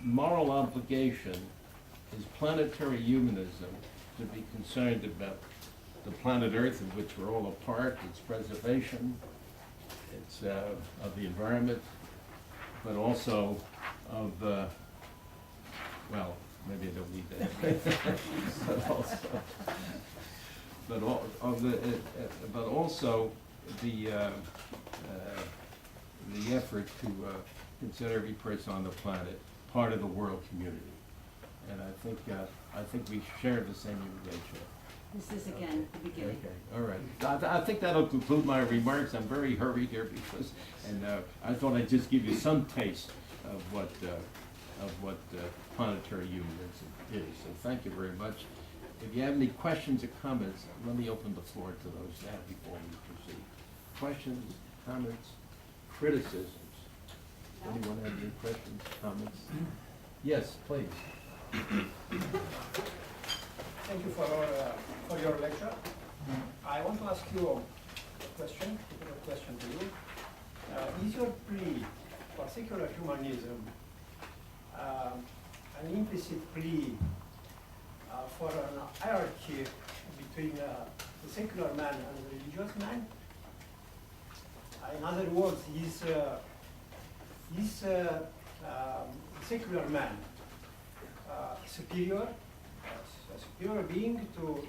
moral obligation is planetary humanism to be concerned about the planet Earth, in which we're all a part, its preservation, its of the environment, but also of well, maybe I don't need that. But also, but also the effort to consider every person on the planet part of the world community, and I think we share the same motivation. This is again the beginning. Okay, all right. I think that'll conclude my remarks. I'm very hurried here because, and I thought I'd just give you some taste of what planetary humanism is. So thank you very much. If you have any questions or comments, let me open the floor to those now before we proceed. Questions, comments, criticisms? Anyone have any questions, comments? Yes, please. Thank you for your lecture. I want to ask you a question to you. Is your plea for secular humanism an implicit plea for an hierarchy between the secular man and the religious man? In other words, is secular man superior, a superior being to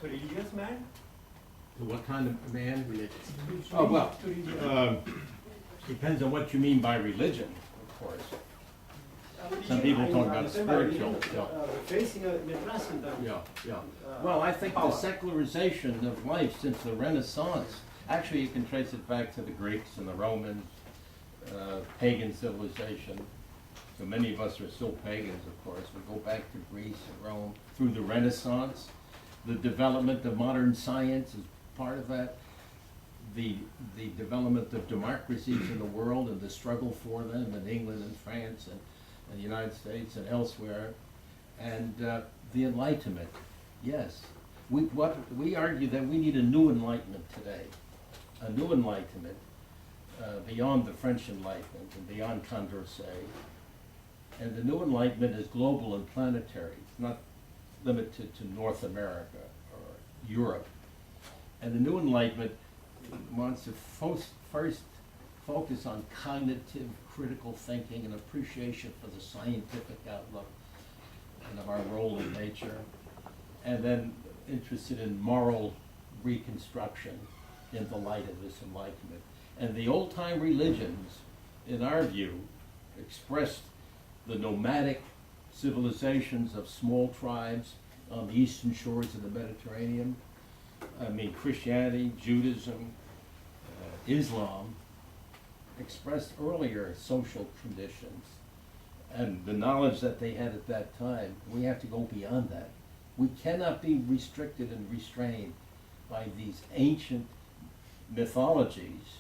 religious man? To what kind of man? Religious. To Oh, well, religious. depends on what you mean by religion, of course. Some people talk about spiritual. Facing a transcendent. Yeah. Well, I think the secularization of life since the Renaissance, actually you can trace it back to the Greeks and the Romans, pagan civilization. So many of us are still pagans, of course. We go back to Greece and Rome through the Renaissance. The development of modern science is part of that. The development of democracies in the world and the struggle for them in England and France and the United States and elsewhere, and the Enlightenment. Yes, we argue that we need a new Enlightenment today, a new Enlightenment beyond the French Enlightenment and beyond Condorcet. And the new Enlightenment is global and planetary. It's not limited to North America or Europe. And the new Enlightenment wants to first focus on cognitive, critical thinking and appreciation for the scientific outlook and of our role in nature, and then interested in moral reconstruction in the light of this enlightenment. And the old-time religions, in our view, expressed the nomadic civilizations of small tribes on the eastern shores of the Mediterranean. I mean, Christianity, Judaism, Islam, expressed earlier social conditions and the knowledge that they had at that time. We have to go beyond that. We cannot be restricted and restrained by these ancient mythologies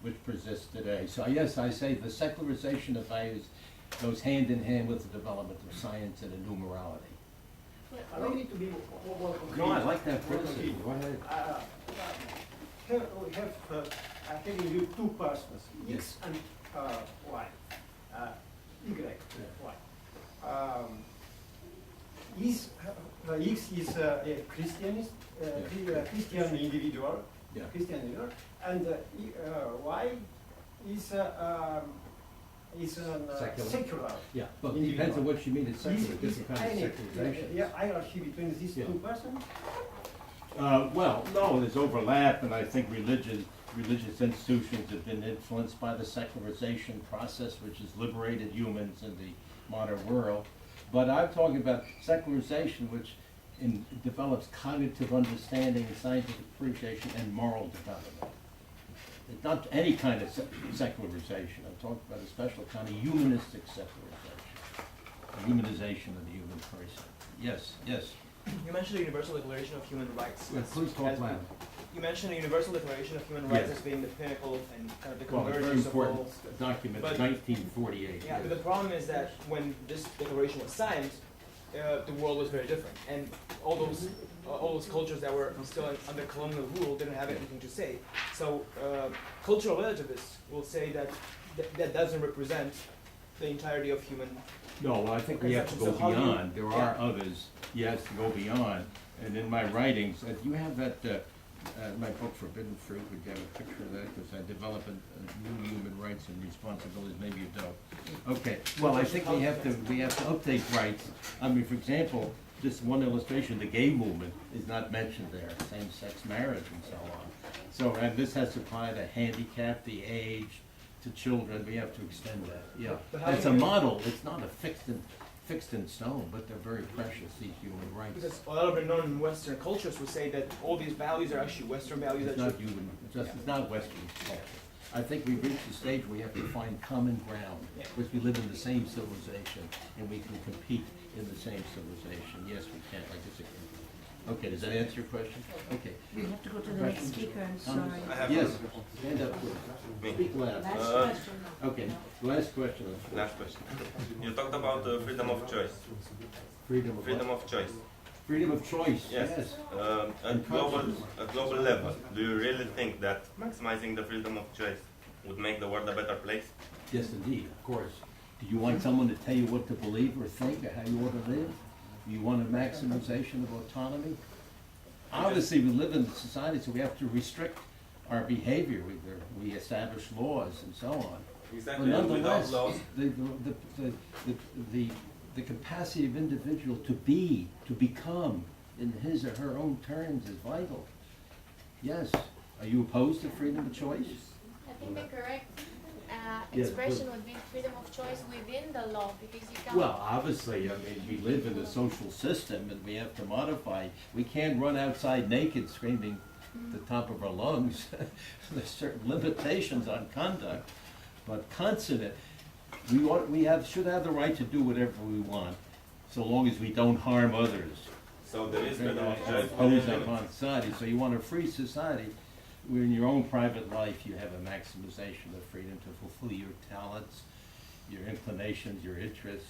which persist today. So yes, I say the secularization of values goes hand in hand with the development of science and a new morality. Allow me to be more concrete. No, I like that criticism. Go ahead. Here we have, I'm telling you two persons, X and Y. Y, Y. X is a Christianist, Christian individual, Yeah. Christian individual, and Y is secular. Yeah, but it depends on what you mean. It's secular, different kinds of Any secularization. hierarchy between these two persons? Well, no, there's overlap, and I think religious institutions have been influenced by the secularization process, which has liberated humans in the modern world. But I'm talking about secularization, which develops cognitive understanding, scientific appreciation, and moral development. It's not any kind of secularization. I'm talking about a special kind of humanistic secularization, a humanization of the human person. Yes, yes. You mentioned the Universal Declaration of Human Rights. Yeah, please talk loud. You mentioned the Universal Declaration of Human Rights Yes. as being the pinnacle and kind of the Well, it's a very convergence of all. important document, But- 1948. Yeah, but the problem is that when this declaration was signed, the world was very different, and all those cultures that were still under colonial rule didn't have anything to say. So cultural relativists will say that that doesn't represent the entirety of human. No, well, I think we have to go So how do you- beyond. There are others, yes, to go beyond. And in my writings, you have that, my book Forbidden Fruit, would you have a picture of that? Because I develop a new human rights and responsibilities, maybe you don't. Okay, well, I think we have to update rights. I mean, for example, just one illustration, the gay movement is not mentioned there, same-sex marriage and so on. So, and this has to apply to handicap, the age, to children, we have to extend that, yeah. But how It's do a you- model, it's not a fixed in stone, but they're very precious, these human rights. Because a lot of the non-Western cultures would say that all these values are actually Western values It's that not should. human, it's not Western culture. I think we've reached the stage where we have to find common ground, Yeah. which we live in the same civilization, and we can compete in the same civilization. Yes, we can, I disagree. Okay, does that answer your question? Okay. We have to go to the next speaker, I'm sorry. I have Yes, stand up, please. Speak loud. Last Uh, question. Okay, last question. last question. You talked about freedom of choice. Freedom of Freedom what? of choice. Freedom of choice, Yes. yes. At global level, do you really think that maximizing the freedom of choice would make the world a better place? Yes, indeed, of course. Do you want someone to tell you what to believe or think or how you ought to live? Do you want a maximization of autonomy? Obviously, we live in a society, so we have to restrict our behavior. We establish laws and so on. But Exactly. And without nonetheless, laws, the capacity of individual to be, to become, in his or her own terms is vital. Yes. Are you opposed to freedom of choice? I think the correct Yes, expression would be freedom of choice within the law, because you can't. Well, obviously, I mean, we live in a social system and we have to modify. We can't run outside naked screaming at the top of our lungs. There's certain limitations on conduct, but consonant, should have the right to do whatever we want, so long as we don't harm others. so there is freedom of choice. Impose within that limits. upon society. So you want a free society where in your own private life you have a maximization of freedom to fulfill your talents, your inclinations, your interests,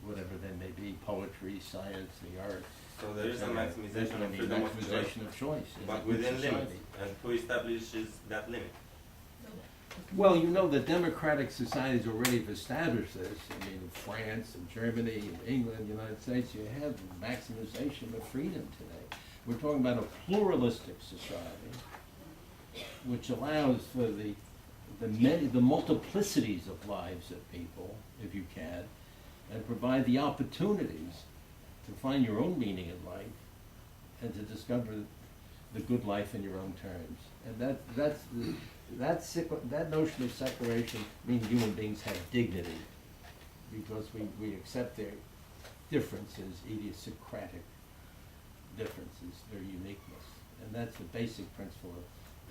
whatever they may be, poetry, science, the arts. So there is a There's maximization gonna of be freedom of choice, maximization of choice in a but good within limits. society. And who establishes that limit? Well, you know, the democratic societies already have established this. I mean, in France and Germany and England, United States, you have maximization of freedom today. We're talking about a pluralistic society, which allows for the multiplicities of lives of people, if you can, and provide the opportunities to find your own meaning in life and to discover the good life in your own terms. And that notion of separation means human beings have dignity, because we accept their differences, idiosyncratic differences, their uniqueness. And that's the basic principle of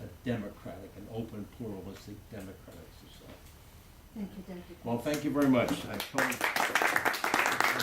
a democratic, an open, pluralistic, democratic society. Thank you, Deputy. Well, thank you very much. I totally-